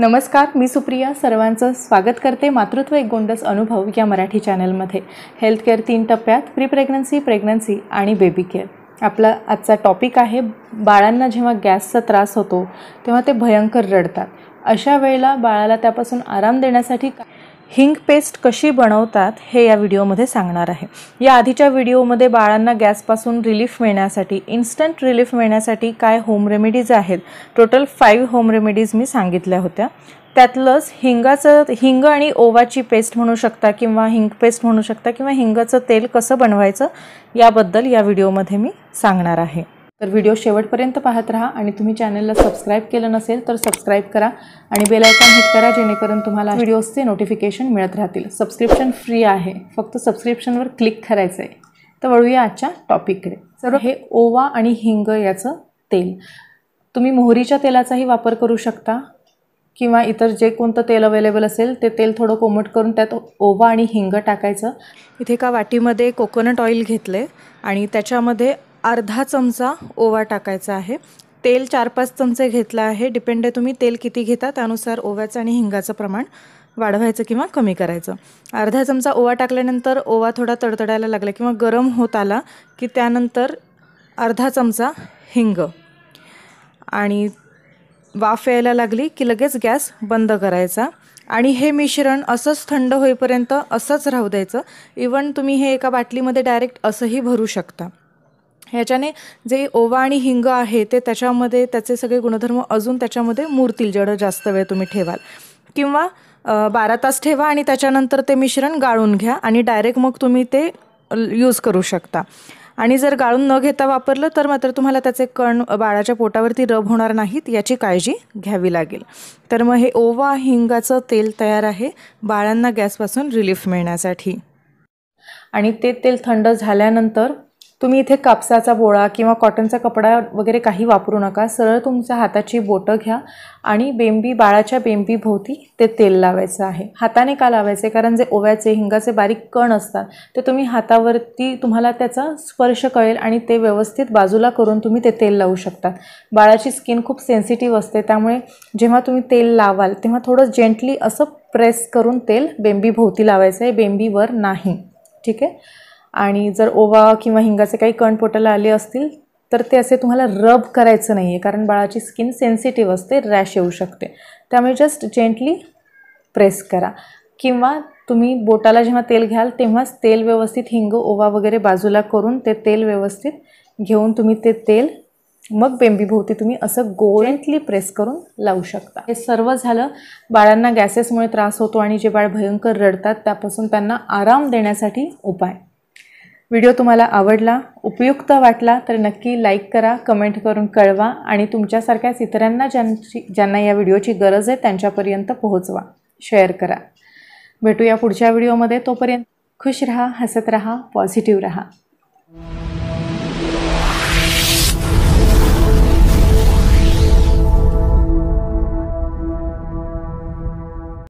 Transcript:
नमस्कार, मी सुप्रिया सर्वांचं स्वागत करते मातृत्व एक गोंडस अनुभव या मराठी चॅनलमध्ये। हेल्थ केअर 3 टप्प्यात प्री प्रेग्नन्सी, प्रेग्नन्सी आणि बेबी केअर। आपला आजचा टॉपिक आहे बाळांना जेव्हा गॅसचा त्रास होतो तेव्हा ते भयंकर रडतात। अशा वेळेला बाळाला त्यापासून आराम देण्यासाठी हिंग पेस्ट कशी बनवतात हे या व्हिडिओमध्ये सांगणार आहे। या आधीच्या व्हिडिओमध्ये बाळांना गॅसपासून रिलीफ मिळण्यासाठी, इन्स्टंट रिलीफ मिळण्यासाठी काय होम रेमेडीज आहेत, टोटल 5 होम रेमेडीज मी सांगितल्या होत्या। त्यातलंच हिंग आणि ओवाची पेस्ट म्हणू शकता किंवा हिंग पेस्ट म्हणू शकता किंवा हिंगाचं तेल कसं बनवायचं याबद्दल या व्हिडिओमध्ये मी सांगणार आहे। तर व्हिडिओ शेवटपर्यंत पाहत रहा आणि तुम्ही चॅनलला सबस्क्राइब केलं नसेल तर सबस्क्राइब करा आणि बेल आयकॉन हिट करा जेणेकरून तुम्हाला व्हिडिओजचे नोटिफिकेशन मिळत राहतील। सबस्क्रिप्शन फ्री आहे, फक्त सबस्क्रिप्शनवर क्लिक करायचं आहे। तर वळूया आजच्या टॉपिककडे। तर हे ओवा आणि हिंग याचं तेल, तुम्ही मोहरीच्या तेलाचाही वापर करू शकता किंवा इतर जे कोणतं तेल अवेलेबल असेल ते तेल थोडं कोमट करून त्यात ओवा आणि हिंग टाकायचं। इथे एका वाटीमध्ये कोकोनट ऑइल घेतले आणि त्याच्यामध्ये अर्धा चमचा ओवा टाकायचा आहे। तेल 4-5 चमचे घेतला आहे, डिपेंड आहे तुम्ही तेल किती घेता त्यानुसार ओव्याचं आणि हिंगाचं प्रमाण वाढवायचं किंवा कमी करायचं। अर्धा चमचा ओवा टाकल्यानंतर ओवा थोडा तडतडायला लागला किंवा गरम होत आला की त्यानंतर अर्धा चमचा हिंग आणि वाफ यायला लागली की लगेच गॅस बंद करायचा आणि हे मिश्रण असंच थंड होईपर्यंत असंच राहू द्यायचं। इवन तुम्ही हे एका बाटलीमध्ये डायरेक्ट असंही भरू शकता। ह्याच्याने जे ओवा आणि हिंग आहे ते त्याच्यामध्ये त्याचे सगळे गुणधर्म अजून त्याच्यामध्ये मुरतील जेवढं जास्त वेळ तुम्ही ठेवाल। किंवा 12 तास ठेवा आणि त्याच्यानंतर ते मिश्रण गाळून घ्या आणि डायरेक्ट मग तुम्ही ते यूज करू शकता। आणि जर गाळून न घेता वापरलं तर मात्र तुम्हाला त्याचे कण बाळाच्या पोटावरती रब होणार नाहीत याची काळजी घ्यावी लागेल। तर मग हे ओवा हिंगाचं तेल तयार आहे बाळांना गॅसपासून रिलीफ मिळण्यासाठी। आणि ते तेल थंड झाल्यानंतर तुम्ही इथे कापसाचा बोळा किंवा कॉटनचा कपडा वगैरे काही वापरू नका। सरळ तुमच्या हाताची बोटं घ्या आणि बाळाच्या बेंबीभोवती ते तेल लावायचं आहे। हाताने का लावायचे? कारण जे ओव्याचे हिंगाचे बारीक कण असतात ते तुम्ही हातावरती तुम्हाला त्याचा स्पर्श कळेल आणि ते व्यवस्थित बाजूला करून तुम्ही ते तेल लावू शकता। बाळाची स्किन खूप सेन्सिटिव्ह असते त्यामुळे जेव्हा तुम्ही तेल लावाल तेव्हा थोडं जेंटली असं प्रेस करून तेल बेंबीभोवती लावायचं आहे, बेंबीवर नाही, ठीक आहे। आणि जर ओवा किंवा हिंगाचे काही कण पोटाला आले असतील तर ते असे तुम्हाला रब करायचं नाही आहे कारण बाळाची स्किन सेन्सिटिव्ह असते, रॅश येऊ शकते। त्यामुळे जस्ट जेंटली प्रेस करा किंवा तुम्ही बोटाला जेव्हा तेल घ्याल तेव्हाच तेल व्यवस्थित हिंग ओवा वगैरे बाजूला करून ते तेल व्यवस्थित घेऊन तुम्ही ते तेल मग बेंबीभोवती तुम्ही असं जेंटली प्रेस करून लावू शकता। हे सर्व झालं बाळांना गॅसेसमुळे त्रास होतो आणि जे बाळ भयंकर रडतात त्यापासून त्यांना आराम देण्यासाठी उपाय। व्हिडिओ तुम्हाला आवडला, उपयुक्त वाटला तर नक्की लाईक करा, कमेंट करून कळवा आणि तुमच्यासारख्याच इतरांना ज्यांना या व्हिडिओची गरज आहे त्यांच्यापर्यंत पोहोचवा, शेअर करा। भेटूया पुढच्या व्हिडिओमध्ये, तोपर्यंत खुश रहा, हसत रहा, पॉझिटिव्ह रहा।